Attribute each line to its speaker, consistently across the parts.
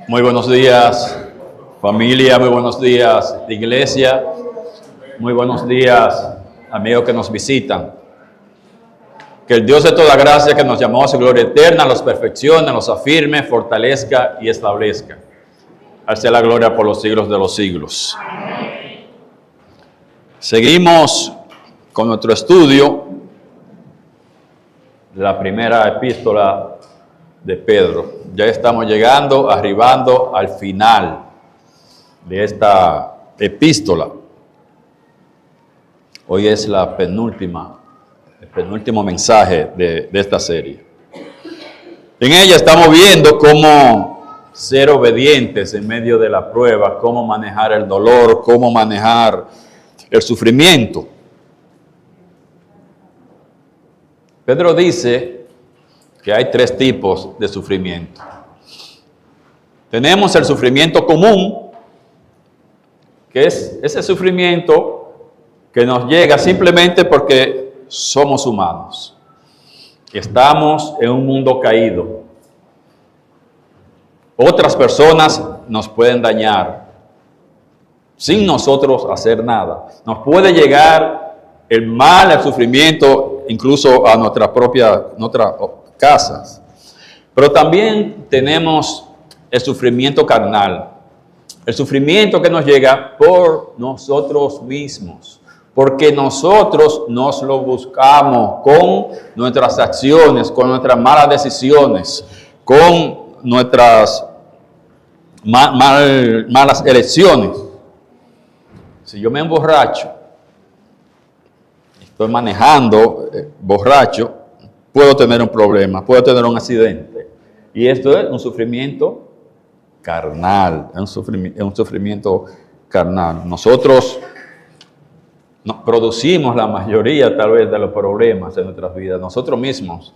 Speaker 1: Muy buenos días, familia, muy buenos días, iglesia, muy buenos días, amigos que nos visitan. Que el Dios de toda gracia que nos llamó a su gloria eterna, los perfeccione, los afirme, fortalezca y establezca. Al sea la gloria por los siglos de los siglos. Amén. Seguimos con nuestro estudio de la primera epístola de Pedro. Ya estamos arribando al final de esta epístola. Hoy es el penúltimo mensaje de esta serie. En ella estamos viendo cómo ser obedientes en medio de la prueba, cómo manejar el dolor, cómo manejar el sufrimiento. Pedro dice que hay tres tipos de sufrimiento. Tenemos el sufrimiento común, que es ese sufrimiento que nos llega simplemente porque somos humanos. Estamos en un mundo caído. Otras personas nos pueden dañar sin nosotros hacer nada. Nos puede llegar el mal, el sufrimiento, incluso a nuestras casas. Pero también tenemos el sufrimiento carnal, el sufrimiento que nos llega por nosotros mismos, porque nosotros nos lo buscamos con nuestras acciones, con nuestras malas decisiones, con nuestras malas elecciones. Si yo me emborracho, estoy manejando borracho, puedo tener un problema, puedo tener un accidente. Y esto es un sufrimiento carnal, es un sufrimiento carnal. Nosotros producimos la mayoría tal vez de los problemas en nuestras vidas, nosotros mismos,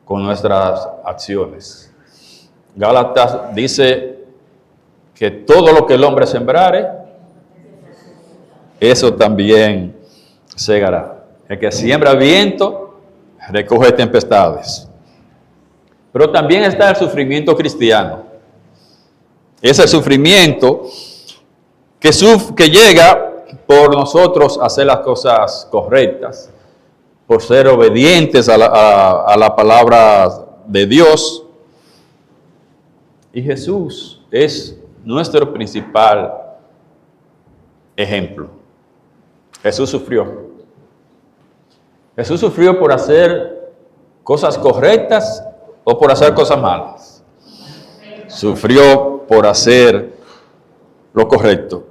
Speaker 1: con nuestras acciones. Gálatas dice que todo lo que el hombre sembrare, eso también segará. El que siembra viento, recoge tempestades. Pero también está el sufrimiento cristiano. Ese sufrimiento que llega por nosotros hacer las cosas correctas, por ser obedientes a la palabra de Dios. Y Jesús es nuestro principal ejemplo. Jesús sufrió. Jesús sufrió por hacer cosas correctas o por hacer cosas malas. Sufrió por hacer lo correcto.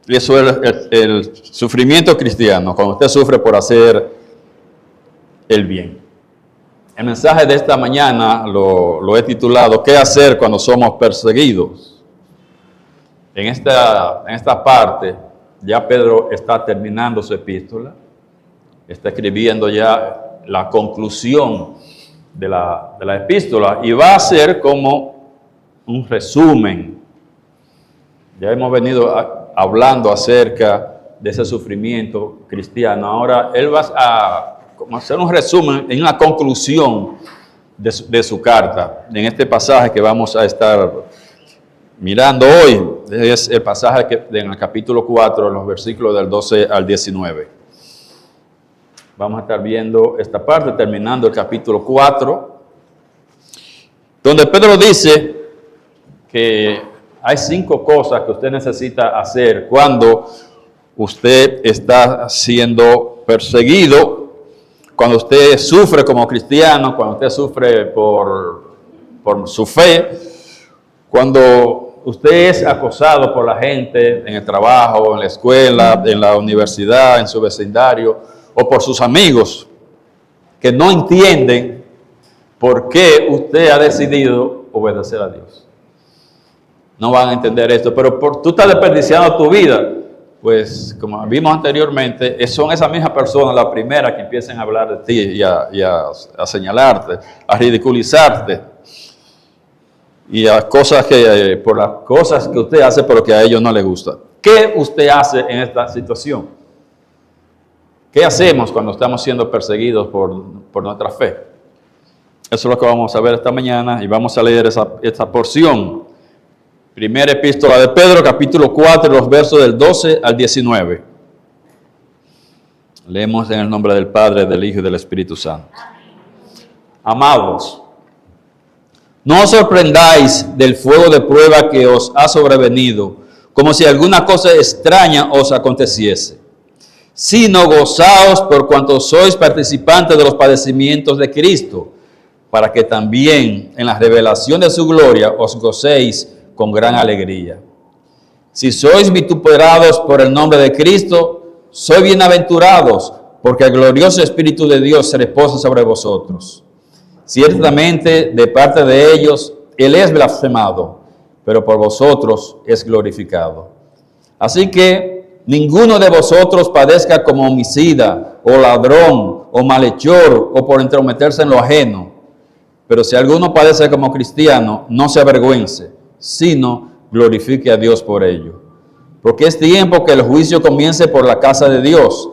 Speaker 1: Y eso es el sufrimiento cristiano, cuando usted sufre por hacer el bien. El mensaje de esta mañana lo he titulado ¿Qué hacer cuando somos perseguidos? En esta parte, ya Pedro está terminando su epístola, está escribiendo ya la conclusión de la epístola y va a ser como un resumen. Ya hemos venido hablando acerca de ese sufrimiento cristiano. Ahora él va a hacer un resumen en una conclusión de su carta. En este pasaje que vamos a estar mirando hoy, es el pasaje en el capítulo 4, en los versículos del 12 al 19. Vamos a estar viendo esta parte, terminando el capítulo 4, donde Pedro dice que hay 5 cosas que usted necesita hacer cuando usted está siendo perseguido, cuando usted sufre como cristiano, cuando usted sufre por su fe, cuando usted es acosado por la gente en el trabajo, en la escuela, en la universidad, en su vecindario, o por sus amigos que no entienden por qué usted ha decidido obedecer a Dios. No van a entender esto, pero tú estás desperdiciando tu vida. Pues, como vimos anteriormente, son esas mismas personas las primeras que empiezan a hablar de ti y a señalarte, a ridiculizarte. Y por las cosas que usted hace, pero que a ellos no les gusta. ¿Qué usted hace en esta situación? ¿Qué hacemos cuando estamos siendo perseguidos por nuestra fe? Eso es lo que vamos a ver esta mañana y vamos a leer esta porción Primera epístola de Pedro, capítulo 4, los versos del 12 al 19. Leemos en el nombre del Padre, del Hijo y del Espíritu Santo. Amados, no os sorprendáis del fuego de prueba que os ha sobrevenido, como si alguna cosa extraña os aconteciese, sino gozaos por cuanto sois participantes de los padecimientos de Cristo, para que también en la revelación de su gloria os gocéis con gran alegría. Si sois vituperados por el nombre de Cristo, sois bienaventurados, porque el glorioso Espíritu de Dios se reposa sobre vosotros. Ciertamente, de parte de ellos, Él es blasfemado, pero por vosotros es glorificado. Así que ninguno de vosotros padezca como homicida, o ladrón, o malhechor, o por entrometerse en lo ajeno. Pero si alguno padece como cristiano, no se avergüence, sino glorifique a Dios por ello. Porque es tiempo que el juicio comience por la casa de Dios.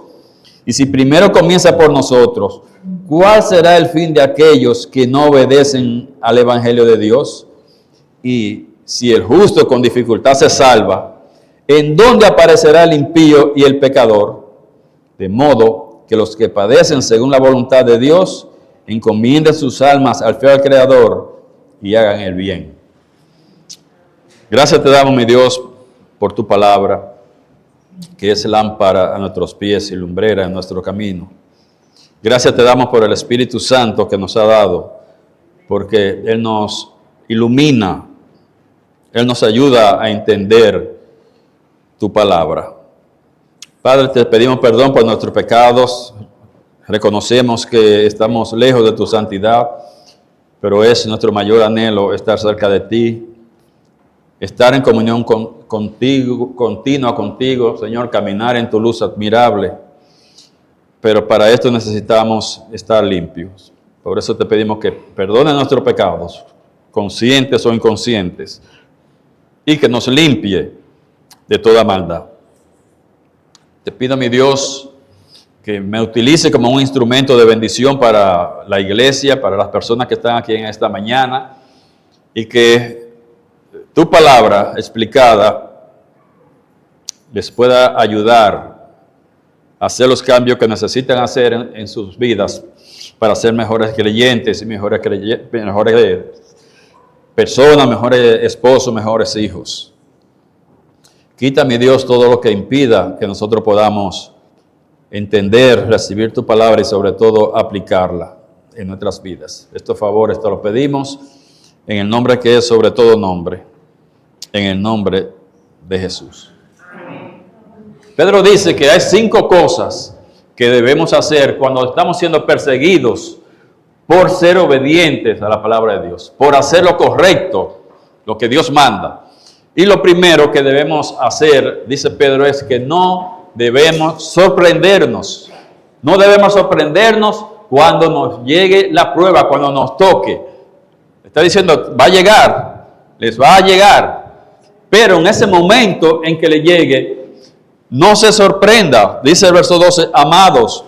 Speaker 1: Y si primero comienza por nosotros, ¿cuál será el fin de aquellos que no obedecen al Evangelio de Dios? Y si el justo con dificultad se salva, ¿en dónde aparecerá el impío y el pecador? De modo que los que padecen según la voluntad de Dios, encomienden sus almas al fiel Creador y hagan el bien. Gracias te damos, mi Dios, por tu palabra, que es lámpara a nuestros pies y lumbrera en nuestro camino. Gracias te damos por el Espíritu Santo que nos ha dado, porque Él nos ilumina, Él nos ayuda a entender tu palabra. Padre, te pedimos perdón por nuestros pecados, reconocemos que estamos lejos de tu santidad, pero es nuestro mayor anhelo estar cerca de ti, estar en comunión contigo, continua contigo, Señor, caminar en tu luz admirable. Pero para esto necesitamos estar limpios. Por eso te pedimos que perdones nuestros pecados, conscientes o inconscientes, y que nos limpie de toda maldad. Te pido, mi Dios, que me utilice como un instrumento de bendición para la iglesia, para las personas que están aquí en esta mañana, y que tu palabra explicada les pueda ayudar a hacer los cambios que necesitan hacer en sus vidas para ser mejores creyentes y mejores personas, mejores esposos, mejores hijos. Quita, mi Dios, todo lo que impida que nosotros podamos entender, recibir tu palabra y sobre todo aplicarla en nuestras vidas. Estos favores te los pedimos en el nombre que es sobre todo nombre, en el nombre de Jesús. Pedro dice que hay 5 cosas que debemos hacer cuando estamos siendo perseguidos por ser obedientes a la palabra de Dios, por hacer lo correcto, lo que Dios manda. Y lo primero que debemos hacer, dice Pedro, es que no debemos sorprendernos. No debemos sorprendernos cuando nos llegue la prueba, cuando nos toque. Está diciendo, va a llegar, les va a llegar. Pero en ese momento en que le llegue, no se sorprenda. Dice el verso 12, amados,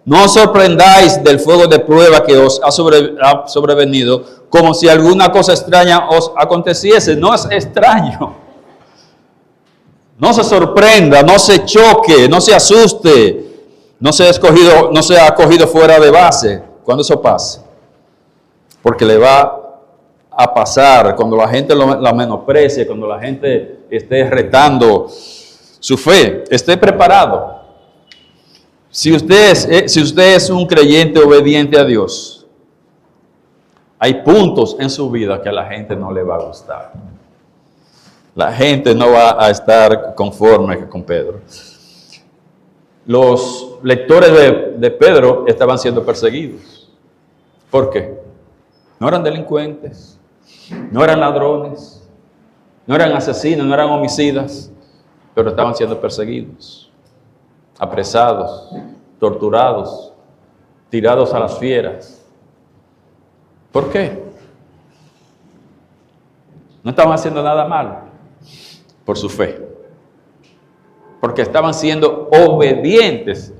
Speaker 1: no os sorprendáis del fuego de prueba que os ha sobrevenido, como si alguna cosa extraña os aconteciese. No es extraño. No se sorprenda, no se choque, no se asuste, no se ha cogido fuera de base cuando eso pase. Porque le va a pasar cuando la gente la menosprecie, cuando la gente esté retando su fe. Esté preparado. Si usted es un creyente obediente a Dios, hay puntos en su vida que a la gente no le va a gustar. La gente no va a estar conforme con Pedro. Los lectores de Pedro estaban siendo perseguidos. ¿Por qué? No eran delincuentes, no eran ladrones, no eran asesinos, no eran homicidas, pero estaban siendo perseguidos, apresados, torturados, tirados a las fieras. ¿Por qué? No estaban haciendo nada malo. Por su fe. Porque estaban siendo obedientes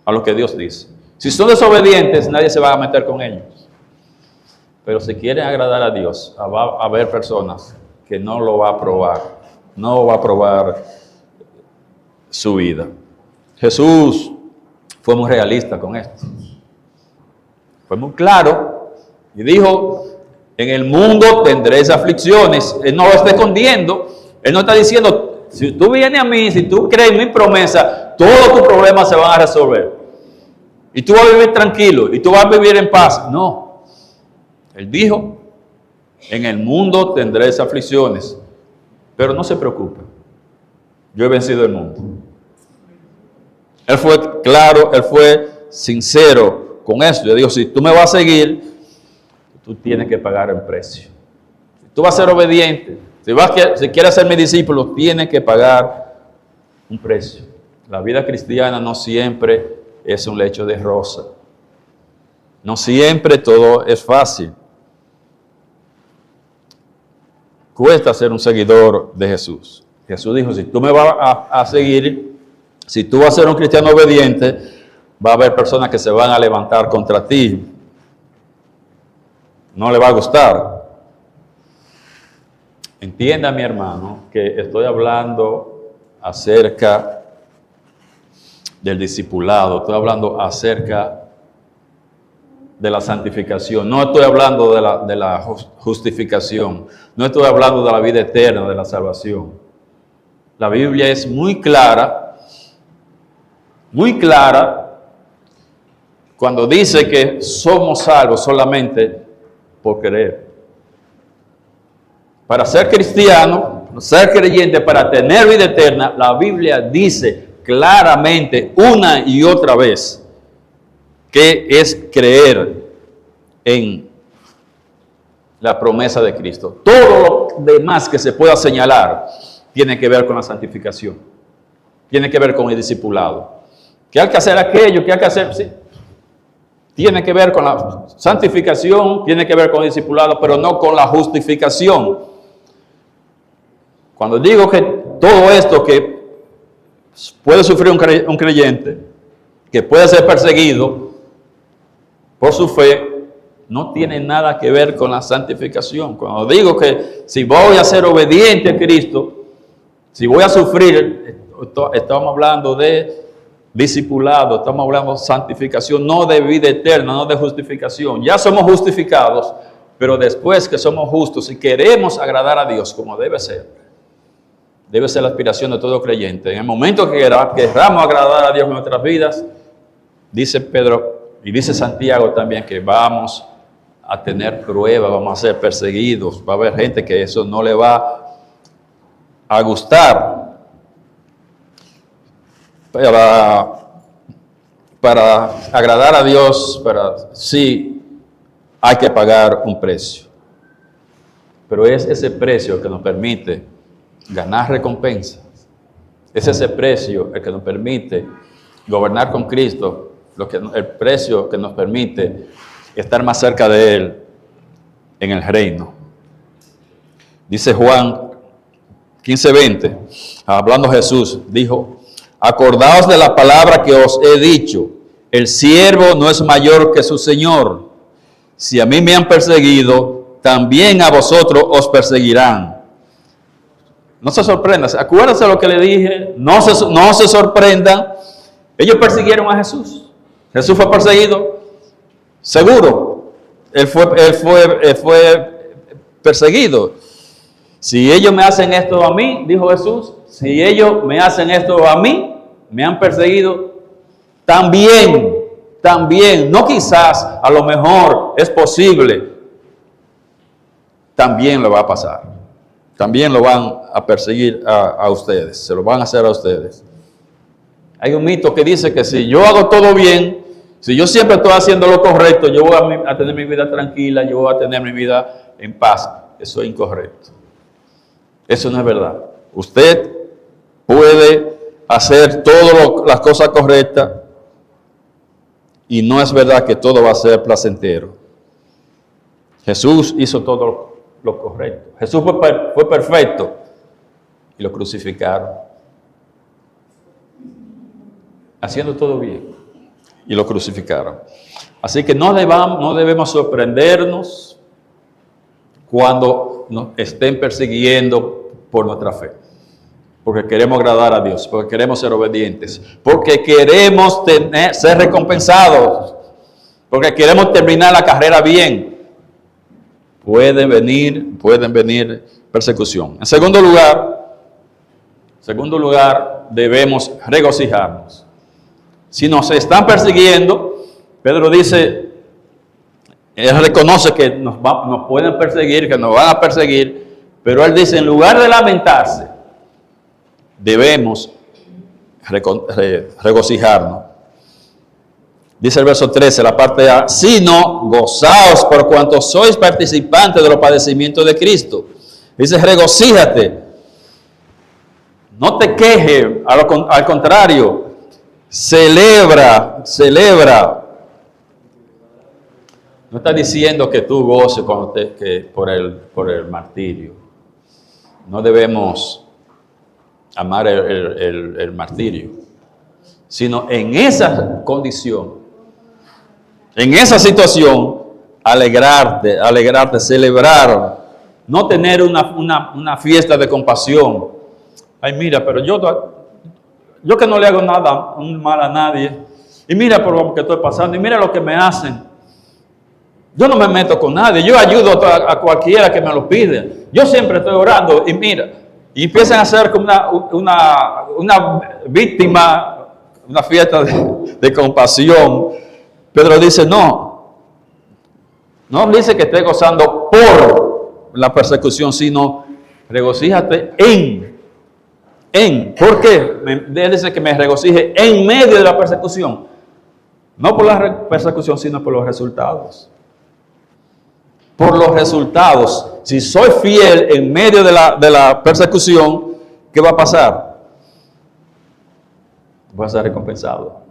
Speaker 1: a lo que Dios dice. Si son desobedientes, nadie se va a meter con ellos. Pero si quieren agradar a Dios, va a haber personas que no lo va a probar. No va a probar su vida. Jesús fue muy realista con esto. Fue muy claro y dijo, en el mundo tendréis aflicciones. Él no lo está escondiendo. Él no está diciendo, si tú vienes a mí, si tú crees en mi promesa, todos tus problemas se van a resolver. Y tú vas a vivir tranquilo, y tú vas a vivir en paz. No. Él dijo, en el mundo tendréis aflicciones, pero no se preocupen. Yo he vencido el mundo. Él fue claro, él fue sincero con eso. Yo digo, si tú me vas a seguir, tú tienes que pagar el precio. Si tú vas a ser obediente, si quieres ser mi discípulo, tienes que pagar un precio. La vida cristiana no siempre es un lecho de rosa. No siempre todo es fácil. Cuesta ser un seguidor de Jesús. Jesús dijo, si tú me vas a seguir, si tú vas a ser un cristiano obediente, va a haber personas que se van a levantar contra ti. No le va a gustar. Entienda, mi hermano, que estoy hablando acerca del discipulado, estoy hablando acerca de la santificación, no estoy hablando de la justificación, no estoy hablando de la vida eterna, de la salvación. La Biblia es muy clara cuando dice que somos salvos solamente por creer. Para ser cristiano, ser creyente, para tener vida eterna, la Biblia dice claramente una y otra vez que es creer en la promesa de Cristo. Todo lo demás que se pueda señalar tiene que ver con la santificación, tiene que ver con el discipulado. ¿Qué hay que hacer aquello? ¿Qué hay que hacer? Sí. Tiene que ver con la santificación, tiene que ver con el discipulado, pero no con la justificación. Cuando digo que todo esto que puede sufrir un creyente, que puede ser perseguido por su fe, no tiene nada que ver con la santificación. Cuando digo que si voy a ser obediente a Cristo, si voy a sufrir, estamos hablando de discipulado, estamos hablando de santificación, no de vida eterna, no de justificación. Ya somos justificados, pero después que somos justos y queremos agradar a Dios como debe ser la aspiración de todo creyente. En el momento que queramos agradar a Dios en nuestras vidas, dice Pedro y dice Santiago también que vamos a tener pruebas, vamos a ser perseguidos, va a haber gente que eso no le va a gustar. Para agradar a Dios, sí hay que pagar un precio. Pero es ese precio que nos permite ganar recompensas. Es ese precio el que nos permite gobernar con Cristo, el precio que nos permite estar más cerca de Él en el reino. Dice Juan 15:20, hablando Jesús, dijo, acordaos de la palabra que os he dicho, el siervo no es mayor que su Señor. Si a mí me han perseguido, también a vosotros os perseguirán. No se sorprendan, acuérdense lo que le dije, no se sorprendan. Ellos persiguieron a Jesús. Jesús fue perseguido, seguro. Él fue perseguido. Si ellos me hacen esto a mí, dijo Jesús, si ellos me hacen esto a mí, me han perseguido, también, no quizás, a lo mejor es posible, también lo va a pasar. También lo van a perseguir a ustedes, se lo van a hacer a ustedes. Hay un mito que dice que si yo hago todo bien, si yo siempre estoy haciendo lo correcto, yo voy a tener mi vida tranquila, yo voy a tener mi vida en paz. Eso es incorrecto. Eso no es verdad. Usted puede hacer todas las cosas correctas y no es verdad que todo va a ser placentero. Jesús hizo todo lo correcto. Jesús fue perfecto y lo crucificaron. Haciendo todo bien y lo crucificaron. Así que no debemos sorprendernos cuando nos estén persiguiendo por nuestra fe. Porque queremos agradar a Dios, porque queremos ser obedientes, porque queremos ser recompensados, porque queremos terminar la carrera bien. Pueden venir persecución. En segundo lugar, debemos regocijarnos. Si nos están persiguiendo, Pedro dice, él reconoce que nos pueden perseguir, que nos van a perseguir, pero él dice, en lugar de lamentarse, debemos regocijarnos. Dice el verso 13, la parte A, sino gozaos por cuanto sois participantes de los padecimientos de Cristo. Dice, regocíjate. No te quejes, al contrario, celebra. No está diciendo que tú goces por el martirio. No debemos amar el martirio, sino en esa condición, en esa situación, alegrarte, celebrar, no tener una fiesta de compasión. Ay, mira, pero yo que no le hago nada mal a nadie, y mira por lo que estoy pasando, y mira lo que me hacen. Yo no me meto con nadie, yo ayudo a cualquiera que me lo pide. Yo siempre estoy orando, y mira, y empiezan a hacer como una víctima, una fiesta de compasión. Pedro dice, no dice que esté gozando por la persecución, sino regocíjate ¿por qué? Él dice que me regocije en medio de la persecución. No por la persecución, sino por los resultados. Por los resultados. Si soy fiel en medio de la persecución, ¿qué va a pasar? Voy a ser recompensado.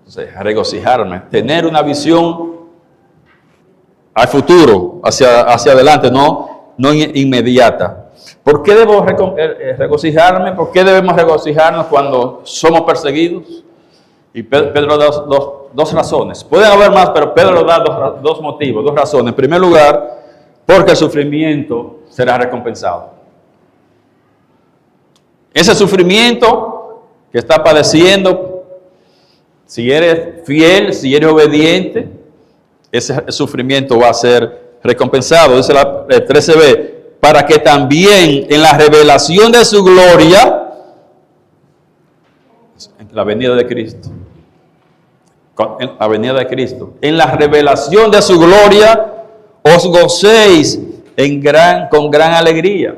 Speaker 1: Entonces, regocijarme, tener una visión al futuro, hacia adelante, no inmediata. ¿Por qué debo regocijarme? ¿Por qué debemos regocijarnos cuando somos perseguidos? Y Pedro da dos razones. Pueden haber más, pero Pedro da dos motivos, dos razones. En primer lugar, porque el sufrimiento será recompensado. Ese sufrimiento que está padeciendo, si eres fiel, si eres obediente, ese sufrimiento va a ser recompensado. Dice el 13b, para que también en la revelación de su gloria, en la venida de Cristo, en la revelación de su gloria, os gocéis con gran alegría.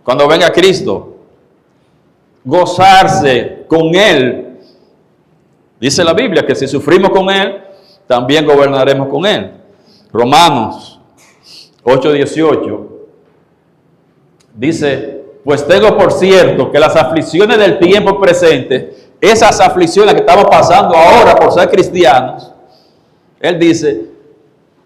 Speaker 1: Cuando venga Cristo, gozarse con Él. Dice la Biblia que si sufrimos con Él, también gobernaremos con Él. Romanos 8:18 dice, pues tengo por cierto que las aflicciones del tiempo presente, esas aflicciones que estamos pasando ahora por ser cristianos, él dice,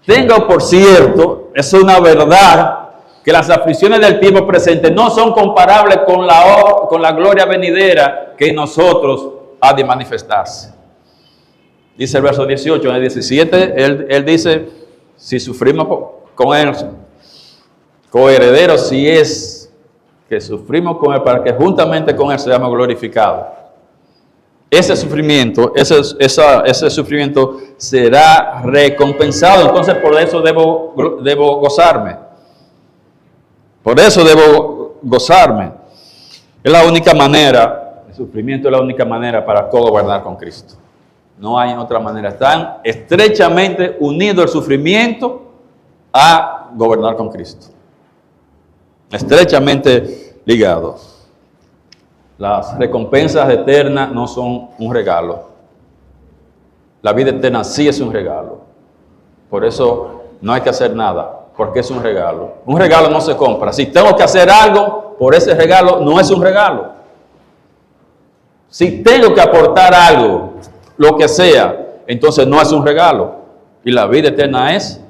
Speaker 1: tengo por cierto, es una verdad, que las aflicciones del tiempo presente no son comparables con la gloria venidera que en nosotros ha de manifestarse. Dice el verso 18, en el 17, él dice, si sufrimos con Él, coherederos, si es que sufrimos con Él, para que juntamente con Él seamos glorificados. Ese sufrimiento será recompensado. Entonces, por eso debo gozarme. Por eso debo gozarme. Es la única manera, el sufrimiento es la única manera para gobernar con Cristo. No hay otra manera. Están estrechamente unidos el sufrimiento a gobernar con Cristo. Estrechamente ligados. Las recompensas eternas no son un regalo. La vida eterna sí es un regalo. Por eso no hay que hacer nada, porque es un regalo. Un regalo no se compra. Si tengo que hacer algo por ese regalo, no es un regalo. Si tengo que aportar algo, lo que sea, entonces no es un regalo. Y la vida eterna es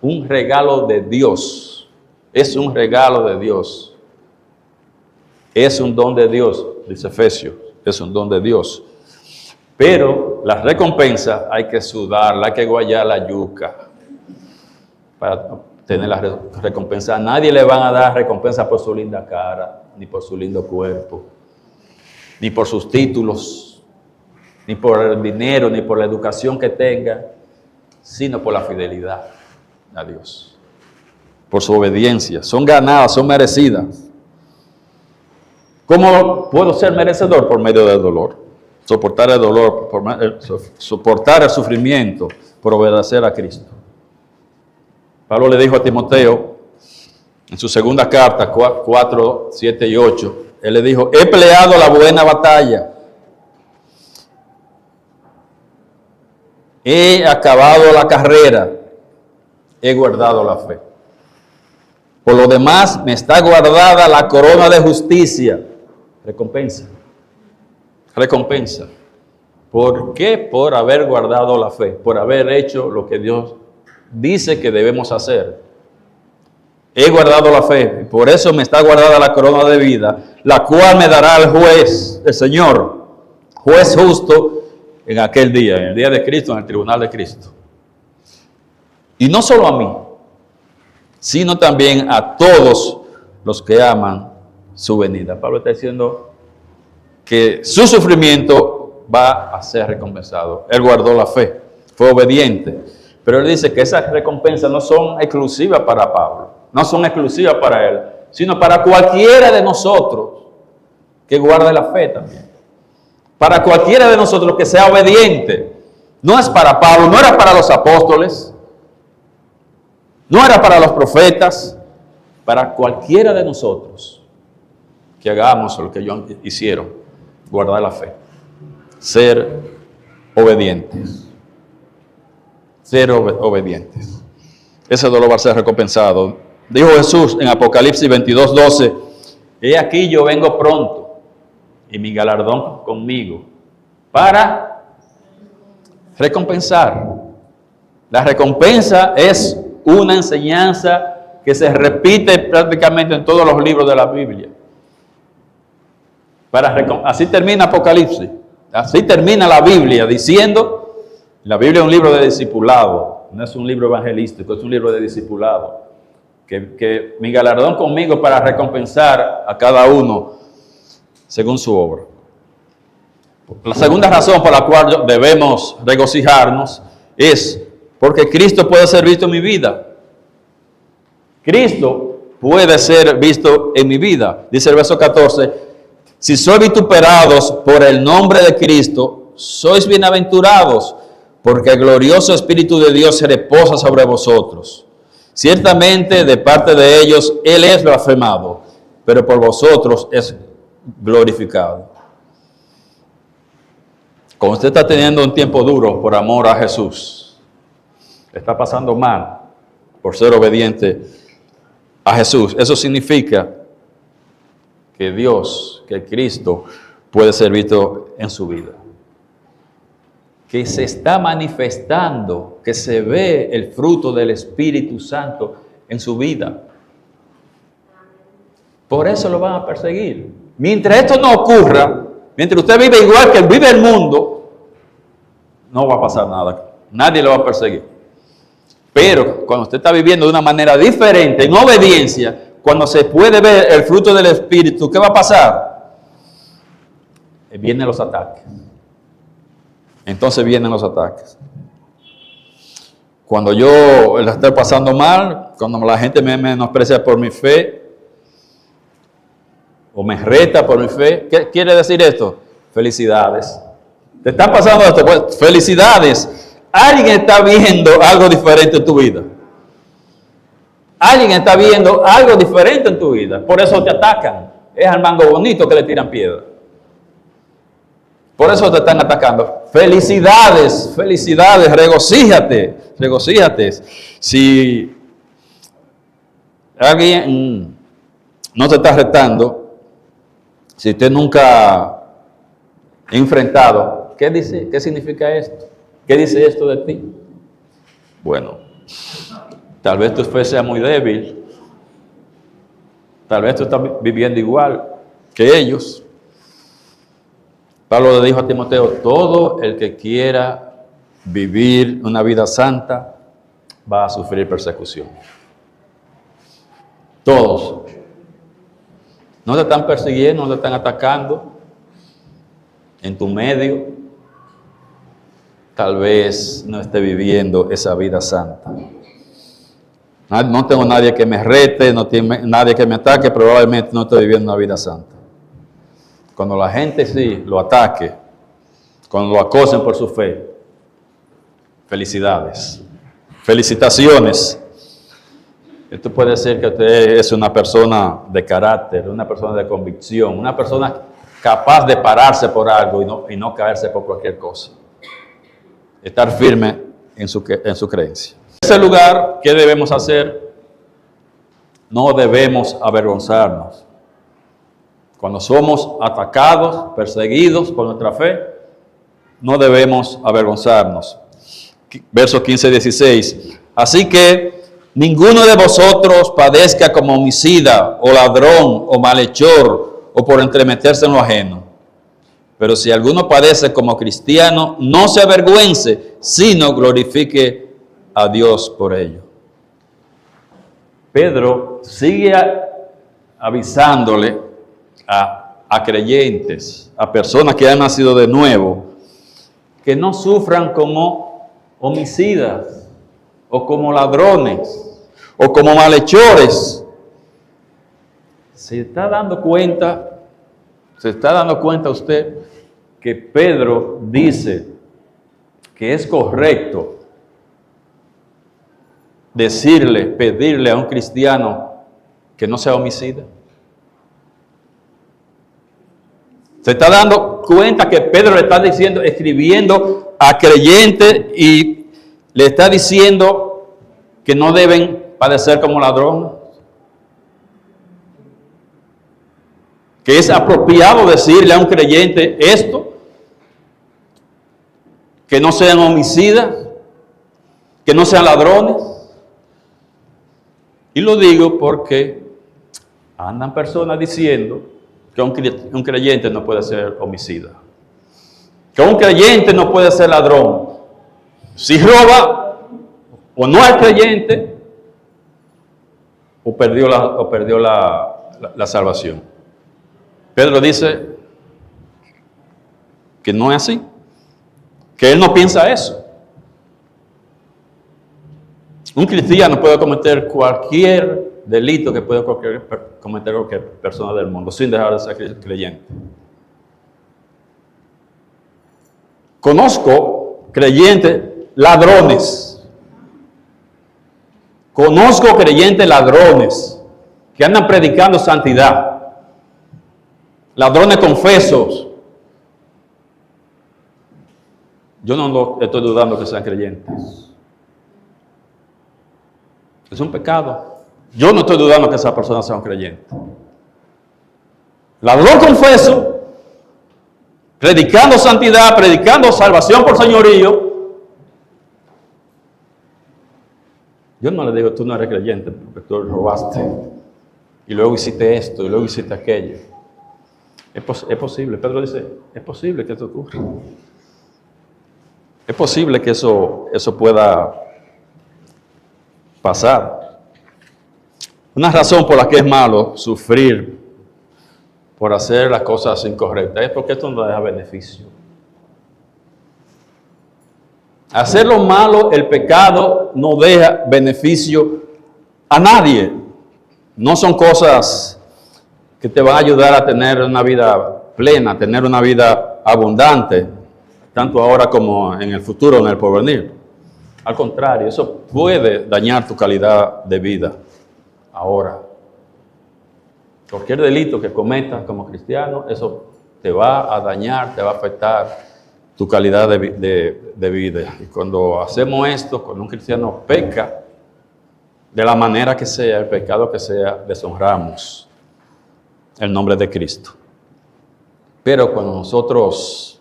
Speaker 1: un regalo de Dios. Es un regalo de Dios. Es un don de Dios, dice Efesios. Es un don de Dios. Pero la recompensa hay que sudarla, hay que guayar la yuca. tener la recompensa. A nadie le van a dar recompensa por su linda cara, ni por su lindo cuerpo, ni por sus títulos, ni por el dinero, ni por la educación que tenga, sino por la fidelidad a Dios, por su obediencia. Son ganadas, son merecidas. ¿Cómo puedo ser merecedor? Por medio del dolor. Soportar el dolor, soportar el sufrimiento por obedecer a Cristo. Pablo le dijo a Timoteo en su segunda carta, 4, 7 y 8, él le dijo: he peleado la buena batalla, he acabado la carrera, he guardado la fe. Por lo demás, me está guardada la corona de justicia. Recompensa. Recompensa. ¿Por qué? Por haber guardado la fe, por haber hecho lo que Dios dice que debemos hacer. He guardado la fe, por eso me está guardada la corona de vida, la cual me dará el juez, el Señor, juez justo en aquel día, en el día de Cristo, en el tribunal de Cristo. Y no solo a mí, sino también a todos los que aman su venida. Pablo está diciendo que su sufrimiento va a ser recompensado. Él guardó la fe, fue obediente. Pero él dice que esas recompensas no son exclusivas para Pablo, no son exclusivas para él, sino para cualquiera de nosotros que guarde la fe también. Para cualquiera de nosotros que sea obediente. No es para Pablo, no era para los apóstoles, no era para los profetas, para cualquiera de nosotros que hagamos lo que ellos hicieron, guardar la fe, ser obedientes. Ser obedientes. Ese dolor va a ser recompensado. Dijo Jesús en Apocalipsis 22:12: he aquí yo vengo pronto, y mi galardón conmigo, para recompensar. La recompensa es una enseñanza que se repite prácticamente en todos los libros de la Biblia. Así termina Apocalipsis, así termina la Biblia diciendo. La Biblia es un libro de discipulado, no es un libro evangelístico, es un libro de discipulado. Que mi galardón conmigo para recompensar a cada uno según su obra. La segunda razón por la cual debemos regocijarnos es porque Cristo puede ser visto en mi vida. Cristo puede ser visto en mi vida. Dice el verso 14: si sois vituperados por el nombre de Cristo, sois bienaventurados, porque el glorioso Espíritu de Dios se reposa sobre vosotros. Ciertamente de parte de ellos Él es blasfemado, pero por vosotros es glorificado. Cuando usted está teniendo un tiempo duro por amor a Jesús, está pasando mal por ser obediente a Jesús, eso significa que Dios, que Cristo puede ser visto en su vida. Que se está manifestando, que se ve el fruto del Espíritu Santo en su vida. Por eso lo van a perseguir. Mientras esto no ocurra, mientras usted vive igual que vive el mundo, no va a pasar nada. Nadie lo va a perseguir. Pero cuando usted está viviendo de una manera diferente, en obediencia, cuando se puede ver el fruto del Espíritu, ¿qué va a pasar? Vienen los ataques. Entonces vienen los ataques. Cuando yo la estoy pasando mal, cuando la gente me menosprecia por mi fe, o me reta por mi fe, ¿qué quiere decir esto? Felicidades. ¿Te está pasando esto? Pues felicidades. Alguien está viendo algo diferente en tu vida. Alguien está viendo algo diferente en tu vida. Por eso te atacan. Es al mango bonito que le tiran piedra. Por eso te están atacando. Felicidades, felicidades, regocíjate, regocíjate. Si alguien no te está retando, si usted nunca ha enfrentado, ¿qué dice? ¿Qué significa esto? ¿Qué dice esto de ti? Bueno, tal vez tu fe sea muy débil, tal vez tú estás viviendo igual que ellos. Pablo le dijo a Timoteo: todo el que quiera vivir una vida santa va a sufrir persecución. Todos. No te están persiguiendo, no te están atacando en tu medio. Tal vez no esté viviendo esa vida santa. No tengo nadie que me rete, no tengo nadie que me ataque, probablemente no estoy viviendo una vida santa. Cuando la gente sí lo ataque, cuando lo acosen por su fe, felicidades, felicitaciones. Esto puede decir que usted es una persona de carácter, una persona de convicción, una persona capaz de pararse por algo y no caerse por cualquier cosa. Estar firme en su creencia. En ese lugar, ¿qué debemos hacer? No debemos avergonzarnos. Cuando somos atacados, perseguidos por nuestra fe, no debemos avergonzarnos. Versos 15 y 16. Así que ninguno de vosotros padezca como homicida, o ladrón, o malhechor, o por entremeterse en lo ajeno. Pero si alguno padece como cristiano, no se avergüence, sino glorifique a Dios por ello. Pedro sigue avisándole a creyentes, a personas que han nacido de nuevo, que no sufran como homicidas, o como ladrones, o como malhechores. ¿Se está dando cuenta usted que Pedro dice que es correcto pedirle a un cristiano que no sea homicida? Se está dando cuenta que Pedro le está escribiendo a creyentes y le está diciendo que no deben padecer como ladrones. Que es apropiado decirle a un creyente esto, que no sean homicidas, que no sean ladrones. Y lo digo porque andan personas diciendo que un creyente no puede ser homicida, que un creyente no puede ser ladrón. Si roba, o no es creyente, o perdió la salvación. Pedro dice que no es así, que él no piensa eso. Un cristiano puede cometer cualquier delito que puede cometer cualquier persona del mundo sin dejar de ser creyente. Conozco creyentes ladrones. Conozco creyentes ladrones que andan predicando santidad. Ladrones confesos. Yo no estoy dudando que sean creyentes. Es un pecado. Yo no estoy dudando que esa persona sea un creyente. Ladrón confeso, predicando santidad, predicando salvación por señorío. Yo no le digo, tú no eres creyente porque tú robaste. Y luego hiciste esto, y luego hiciste aquello. Es posible, Pedro dice, es posible que esto ocurra. Es posible que eso pueda pasar. Una razón por la que es malo sufrir por hacer las cosas incorrectas es porque esto no deja beneficio. Hacer lo malo, el pecado, no deja beneficio a nadie. No son cosas que te van a ayudar a tener una vida plena, a tener una vida abundante, tanto ahora como en el futuro, en el porvenir. Al contrario, eso puede dañar tu calidad de vida ahora. Cualquier delito que cometas como cristiano, eso te va a dañar, te va a afectar tu calidad de vida. Y cuando hacemos esto, cuando un cristiano peca, de la manera que sea, el pecado que sea, deshonramos el nombre de Cristo. Pero cuando nosotros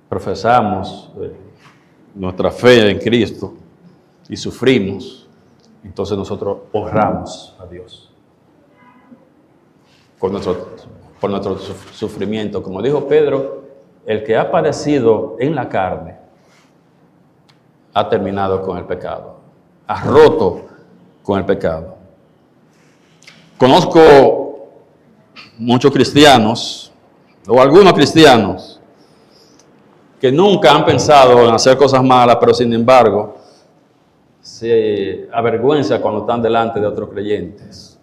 Speaker 1: profesamos nuestra fe en Cristo y sufrimos, entonces nosotros honramos a Dios por nuestro sufrimiento. Como dijo Pedro, el que ha padecido en la carne ha terminado con el pecado, ha roto con el pecado. conozco muchos cristianos, o algunos cristianos, que nunca han pensado en hacer cosas malas, pero sin embargo, se avergüenza cuando están delante de otros creyentes,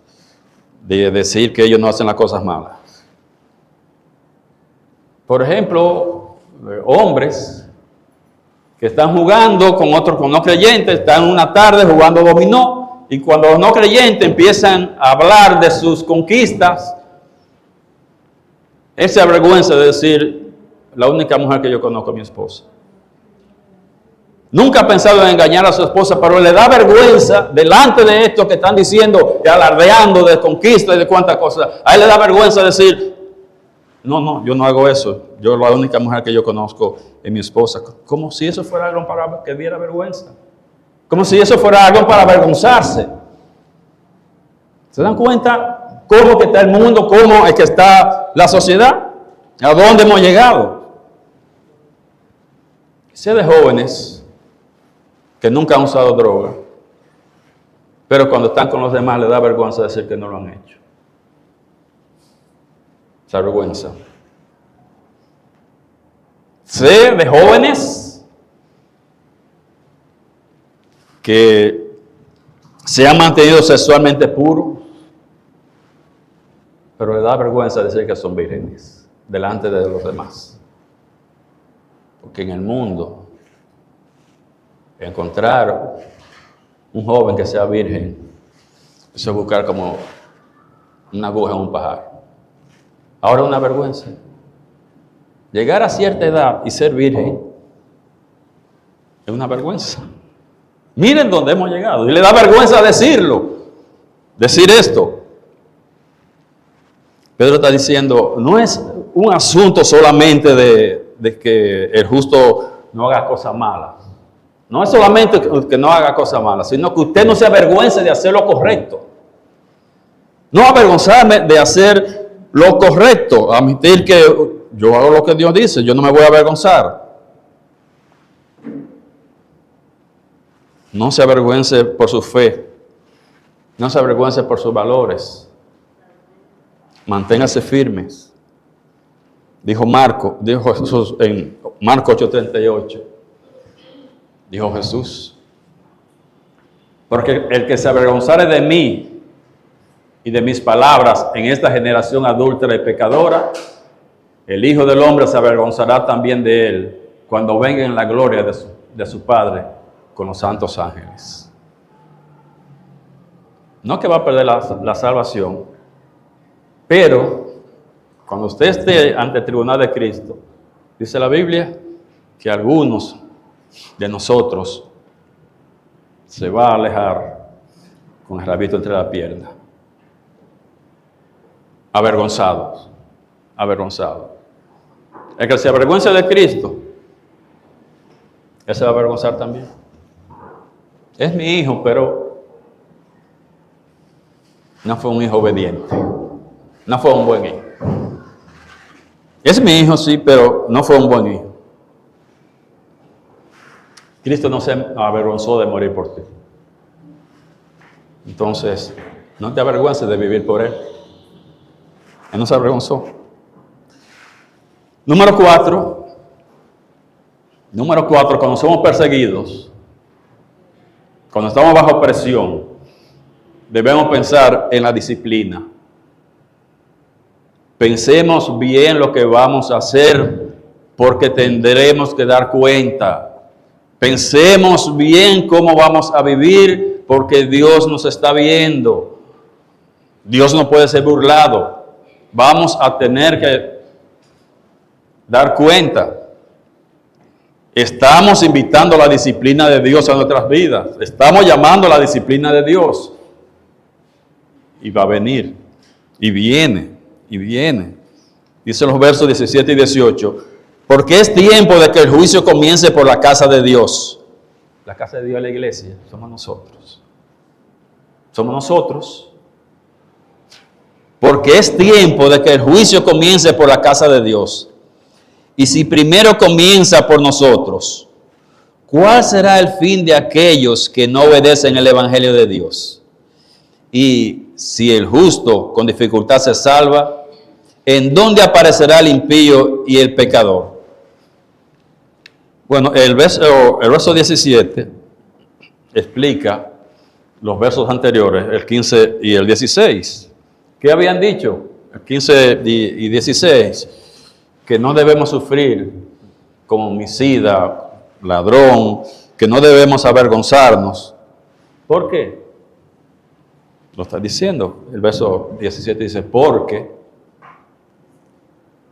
Speaker 1: de decir que ellos no hacen las cosas malas. Por ejemplo, hombres que están jugando con otros, con no creyentes, están una tarde jugando dominó, y cuando los no creyentes empiezan a hablar de sus conquistas, él se avergüenza de decir, la única mujer que yo conozco es mi esposa. Nunca ha pensado en engañar a su esposa, pero le da vergüenza delante de estos que están diciendo y alardeando de conquista y de cuántas cosas. A él le da vergüenza decir, no, yo no hago eso. Yo la única mujer que yo conozco es mi esposa. Como si eso fuera algo para que diera vergüenza. Como si eso fuera algo para avergonzarse. ¿Se dan cuenta cómo que está el mundo? ¿Cómo es que está la sociedad? ¿A dónde hemos llegado? Sé de jóvenes que nunca han usado droga, pero cuando están con los demás les da vergüenza decir que no lo han hecho. Esa vergüenza. Sé de jóvenes que se han mantenido sexualmente puros, pero les da vergüenza decir que son vírgenes delante de los demás. Porque en el mundo, encontrar un joven que sea virgen, eso es buscar como una aguja en un pajar. Ahora una vergüenza. Llegar a cierta edad y ser virgen es una vergüenza. Miren dónde hemos llegado. Y le da vergüenza decirlo. Decir esto. Pedro está diciendo, no es un asunto solamente de que el justo no haga cosas malas. No es solamente que no haga cosas malas, sino que usted no se avergüence de hacer lo correcto. No avergonzarme de hacer lo correcto, admitir que yo hago lo que Dios dice, yo no me voy a avergonzar. No se avergüence por su fe, no se avergüence por sus valores. Manténgase firmes. Dijo Jesús en Marcos 8:38. Dijo Jesús, porque el que se avergonzare de mí y de mis palabras en esta generación adúltera y pecadora, el Hijo del Hombre se avergonzará también de él cuando venga en la gloria de su Padre con los santos ángeles. No que va a perder la salvación, pero cuando usted esté ante el tribunal de Cristo, dice la Biblia que algunos de nosotros se va a alejar con el rabito entre las piernas. Avergonzados. El que se avergüenza de Cristo, él se va a avergonzar también. Es mi hijo, pero no fue un hijo obediente. No fue un buen hijo. Es mi hijo, sí, pero no fue un buen hijo. Cristo no se avergonzó de morir por ti. Entonces, no te avergüences de vivir por Él. Él no se avergonzó. Número 4, cuando somos perseguidos, cuando estamos bajo presión, debemos pensar en la disciplina. Pensemos bien lo que vamos a hacer, porque tendremos que dar cuenta. Pensemos bien cómo vamos a vivir, porque Dios nos está viendo. Dios no puede ser burlado. Vamos a tener que dar cuenta. Estamos invitando a la disciplina de Dios a nuestras vidas. Estamos llamando a la disciplina de Dios. Y va a venir. Y viene. Dice los versos 17 y 18. Porque es tiempo de que el juicio comience por la casa de Dios. La casa de Dios es la iglesia. Somos nosotros. Porque es tiempo de que el juicio comience por la casa de Dios. Y si primero comienza por nosotros, ¿cuál será el fin de aquellos que no obedecen el Evangelio de Dios? Y si el justo con dificultad se salva, ¿en dónde aparecerá el impío y el pecador? Bueno, el verso 17 explica los versos anteriores, el 15 y el 16. ¿Qué habían dicho? El 15 y 16, que no debemos sufrir como homicida, ladrón, que no debemos avergonzarnos. ¿Por qué? Lo está diciendo. El verso 17 dice, ¿por qué?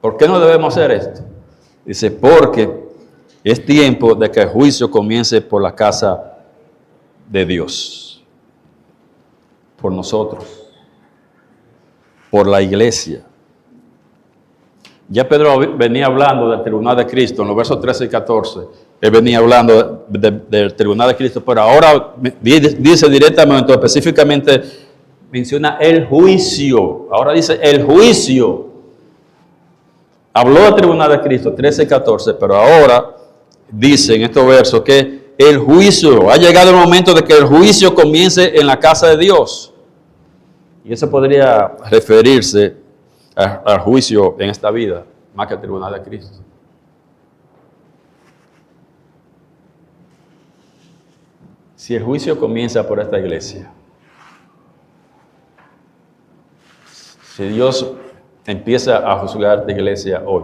Speaker 1: ¿Por qué no debemos hacer esto? Dice, porque es tiempo de que el juicio comience por la casa de Dios, por nosotros, por la iglesia. Ya Pedro venía hablando del tribunal de Cristo en los versos 13 y 14. Él venía hablando del tribunal de Cristo, pero ahora dice directamente, específicamente menciona el juicio. Ahora dice el juicio. Habló del tribunal de Cristo 13 y 14, pero ahora dice en estos versos que el juicio, ha llegado el momento de que el juicio comience en la casa de Dios. Y eso podría referirse al juicio en esta vida, más que al tribunal de Cristo. Si el juicio comienza por esta iglesia, si Dios empieza a juzgar esta iglesia hoy,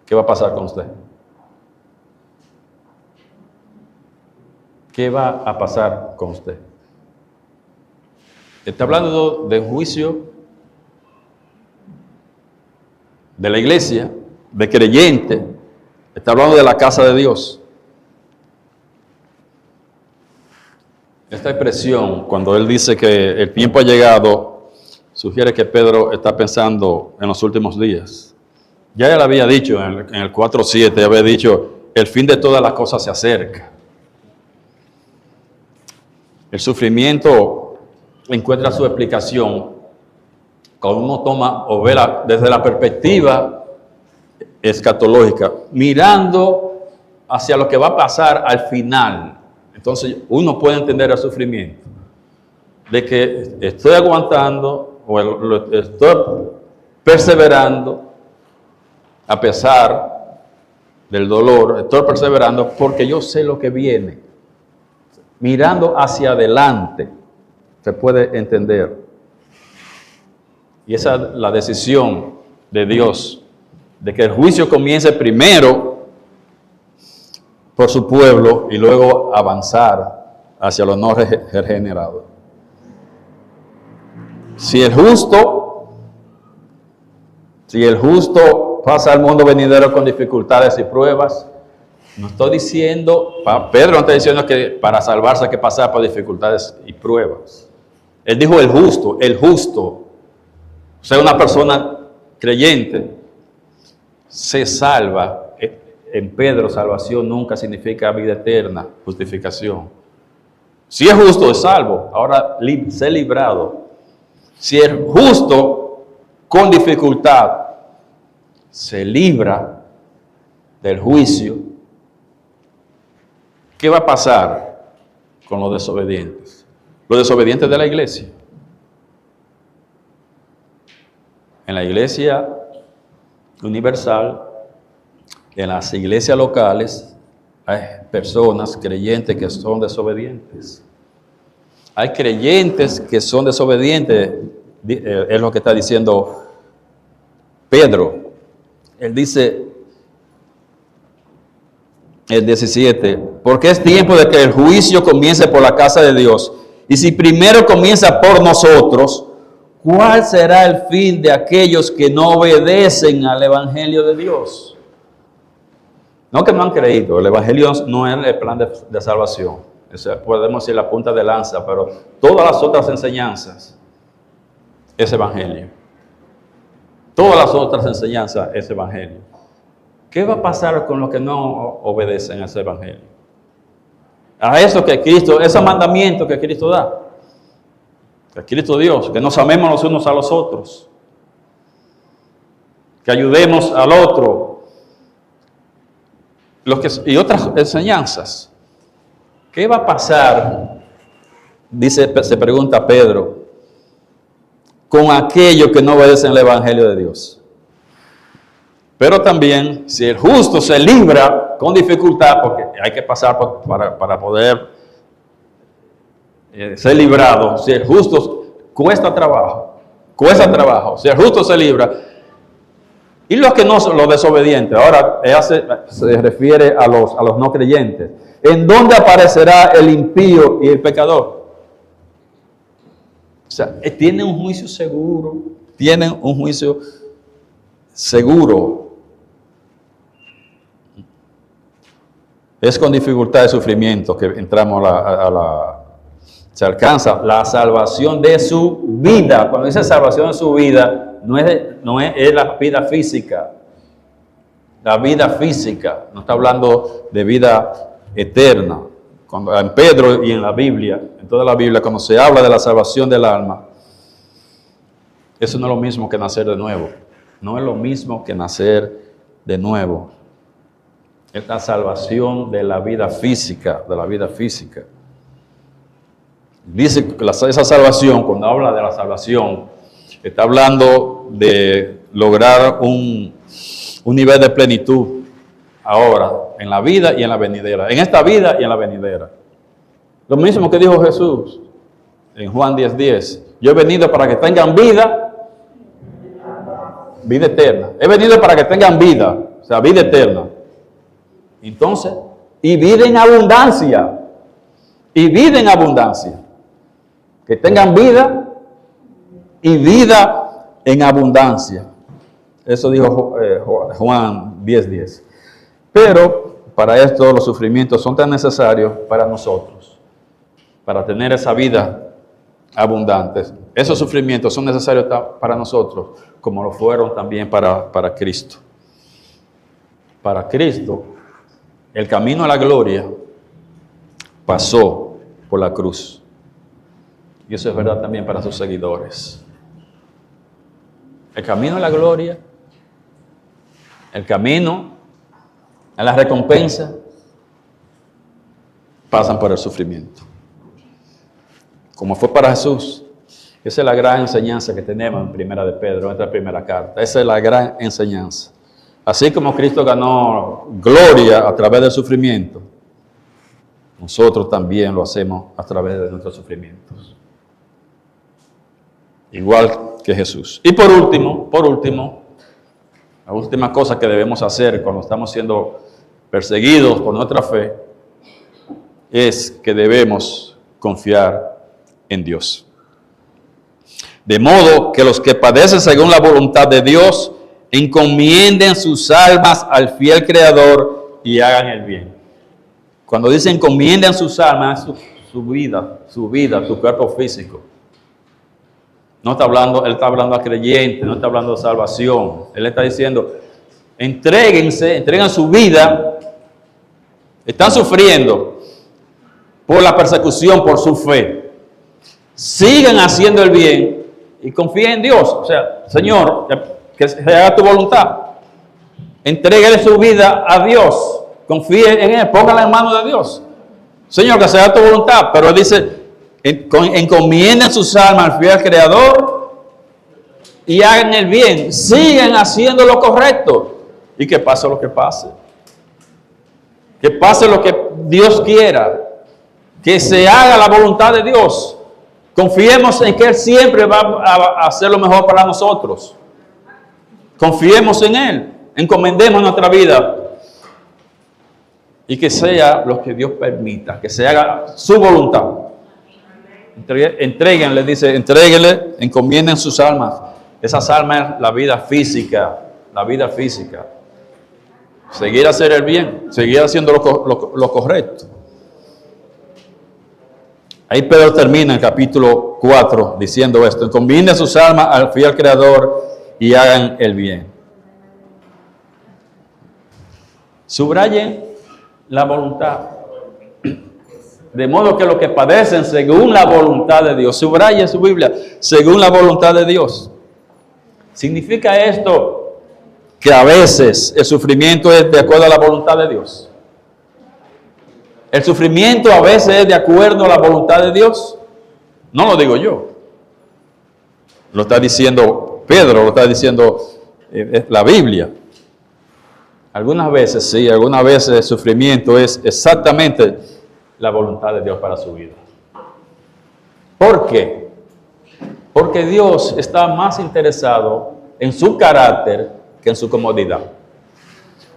Speaker 1: ¿qué va a pasar con usted? ¿Qué va a pasar con usted? Está hablando de juicio de la iglesia, de creyente. Está hablando de la casa de Dios. Esta expresión, cuando él dice que el tiempo ha llegado, sugiere que Pedro está pensando en los últimos días. Ya él había dicho en el 4:7, había dicho, el fin de todas las cosas se acerca. El sufrimiento encuentra su explicación cuando uno toma o ve desde la perspectiva escatológica, mirando hacia lo que va a pasar al final. Entonces uno puede entender el sufrimiento de que estoy aguantando o estoy perseverando a pesar del dolor, estoy perseverando porque yo sé lo que viene. Mirando hacia adelante se puede entender. Y esa es la decisión de Dios, de que el juicio comience primero por su pueblo y luego avanzar hacia los no regenerados. Si el justo pasa al mundo venidero con dificultades y pruebas, no estoy diciendo, Pedro no está diciendo que para salvarse hay que pasar por dificultades y pruebas. Él dijo el justo, o sea, una persona creyente, se salva. En Pedro, salvación nunca significa vida eterna, justificación. Si es justo, es salvo. Ahora, ser librado. Si es justo, con dificultad, se libra del juicio. ¿Qué va a pasar con los desobedientes? Los desobedientes de la iglesia. En la iglesia universal, en las iglesias locales, hay personas creyentes que son desobedientes. Hay creyentes que son desobedientes, es lo que está diciendo Pedro. Él dice, el 17, porque es tiempo de que el juicio comience por la casa de Dios. Y si primero comienza por nosotros, ¿cuál será el fin de aquellos que no obedecen al evangelio de Dios? No que no han creído, el evangelio no es el plan de salvación. O sea, podemos decir la punta de lanza, pero todas las otras enseñanzas es evangelio. Todas las otras enseñanzas es evangelio. ¿Qué va a pasar con los que no obedecen a ese evangelio? A eso que Cristo, ese mandamiento que Cristo da. Que Cristo Dios, que nos amemos los unos a los otros. Que ayudemos al otro. Y otras enseñanzas. ¿Qué va a pasar se pregunta Pedro, con aquellos que no obedecen el Evangelio de Dios. Pero también, si el justo se libra con dificultad, porque hay que pasar para poder ser librado, si el justo cuesta trabajo, si el justo se libra, y los que no son los desobedientes, ahora se refiere a los no creyentes, ¿en dónde aparecerá el impío y el pecador? O sea, tienen un juicio seguro, Es con dificultad y sufrimiento que entramos se alcanza la salvación de su vida. Cuando dice salvación de su vida, no es la vida física. La vida física, no está hablando de vida eterna. Cuando, en Pedro y en la Biblia, en toda la Biblia, cuando se habla de la salvación del alma, eso no es lo mismo que nacer de nuevo. No es lo mismo que nacer de nuevo. Es la salvación de la vida física, Dice que esa salvación, cuando habla de la salvación, está hablando de lograr un nivel de plenitud ahora, en la vida y en la venidera. En esta vida y en la venidera. Lo mismo que dijo Jesús en Juan 10:10. Yo he venido para que tengan vida eterna. He venido para que tengan vida, o sea, vida eterna. Entonces, y vida en abundancia. Que tengan vida y vida en abundancia. Eso dijo Juan 10:10. Pero para esto los sufrimientos son tan necesarios para nosotros, para tener esa vida abundante. Esos sufrimientos son necesarios para nosotros, como lo fueron también para Cristo. Para Cristo, el camino a la gloria pasó por la cruz. Y eso es verdad también para sus seguidores. El camino a la gloria, el camino a la recompensa, pasan por el sufrimiento. Como fue para Jesús. Esa es la gran enseñanza que tenemos en Primera de Pedro, en nuestra primera carta. Esa es la gran enseñanza. Así como Cristo ganó gloria a través del sufrimiento, nosotros también lo hacemos a través de nuestros sufrimientos. Igual que Jesús. Y por último, la última cosa que debemos hacer cuando estamos siendo perseguidos por nuestra fe es que debemos confiar en Dios. De modo que los que padecen según la voluntad de Dios encomienden sus almas al fiel Creador y hagan el bien. Cuando dice encomienden sus almas, su vida, tu cuerpo físico. No está hablando, él está hablando a creyentes, no está hablando de salvación. Él está diciendo, entreguen su vida, están sufriendo por la persecución, por su fe. Sigan haciendo el bien y confíen en Dios. O sea, Señor, que se haga tu voluntad. Entréguele su vida a Dios. Confíe en Él, póngala en manos de Dios. Señor, que se haga tu voluntad. Pero Él dice, encomienden sus almas al fiel Creador y hagan el bien. Sigan haciendo lo correcto. Y que pase lo que pase. Que pase lo que Dios quiera. Que se haga la voluntad de Dios. Confiemos en que Él siempre va a hacer lo mejor para nosotros. Confiemos en Él. Encomendemos nuestra vida. Y que sea lo que Dios permita. Que se haga su voluntad. Entréguenle, dice, entréguenle, encomienden sus almas. Esas almas es la vida física. Seguir a hacer el bien, seguir haciendo lo correcto. Ahí Pedro termina en el capítulo 4 diciendo esto: encomienden sus almas al fiel Creador y hagan el bien. Subrayen la voluntad. De modo que los que padecen según la voluntad de Dios, subraye su Biblia, según la voluntad de Dios. ¿Significa esto que a veces el sufrimiento es de acuerdo a la voluntad de Dios? ¿El sufrimiento a veces es de acuerdo a la voluntad de Dios? No lo digo yo. Lo está diciendo Pedro, lo está diciendo la Biblia. Algunas veces sí, algunas veces el sufrimiento es exactamente la voluntad de Dios para su vida. ¿Por qué? Porque Dios está más interesado en su carácter que en su comodidad.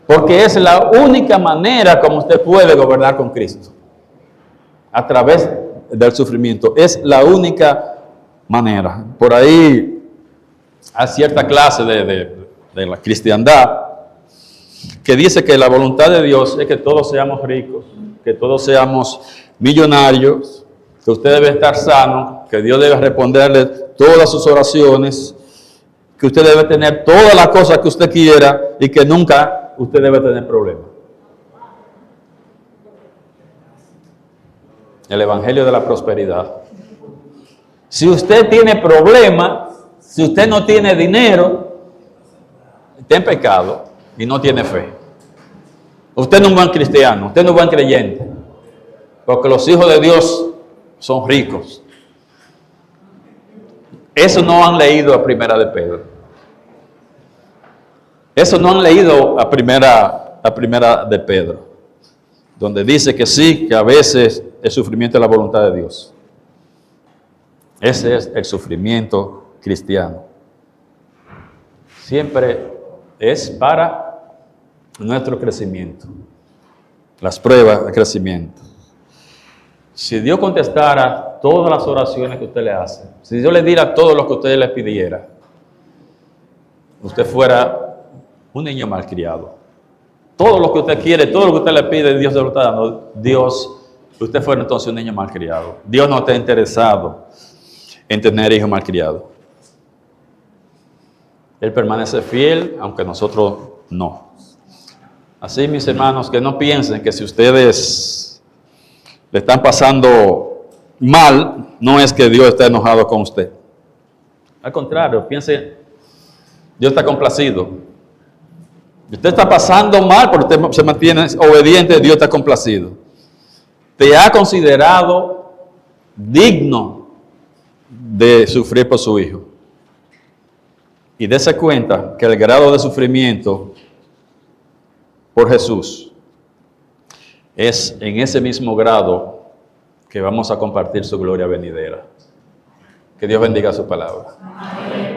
Speaker 1: Porque es la única manera como usted puede gobernar con Cristo. A través del sufrimiento. Es la única manera. Por ahí hay cierta clase de la cristiandad que dice que la voluntad de Dios es que todos seamos ricos, que todos seamos millonarios, que usted debe estar sano, que Dios debe responderle todas sus oraciones, que usted debe tener todas las cosas que usted quiera y que nunca usted debe tener problemas. El evangelio de la prosperidad. Si usted tiene problemas, si usted no tiene dinero, está en pecado y no tiene fe. Usted no es un buen cristiano, usted no es un buen creyente, porque los hijos de Dios son ricos. Eso no han leído a Primera de Pedro. Eso no han leído a primera de Pedro, donde dice que sí, que a veces el sufrimiento es la voluntad de Dios. Ese es el sufrimiento cristiano. Siempre es para nuestro crecimiento. Las pruebas de crecimiento. Si Dios contestara todas las oraciones que usted le hace, si Dios le diera todo lo que usted le pidiera, usted fuera un niño malcriado. Todo lo que usted quiere, todo lo que usted le pide, Dios se lo está dando. Usted fuera entonces un niño malcriado. Dios no está interesado en tener hijos malcriados. Él permanece fiel, aunque nosotros no. Así, mis hermanos, que no piensen que si ustedes le están pasando mal, no es que Dios está enojado con usted. Al contrario, piense, Dios está complacido. Usted está pasando mal, pero usted se mantiene obediente, Dios está complacido. Te ha considerado digno de sufrir por su hijo. Y dése cuenta que el grado de sufrimiento por Jesús es en ese mismo grado que vamos a compartir su gloria venidera. Que Dios bendiga su palabra. Amén.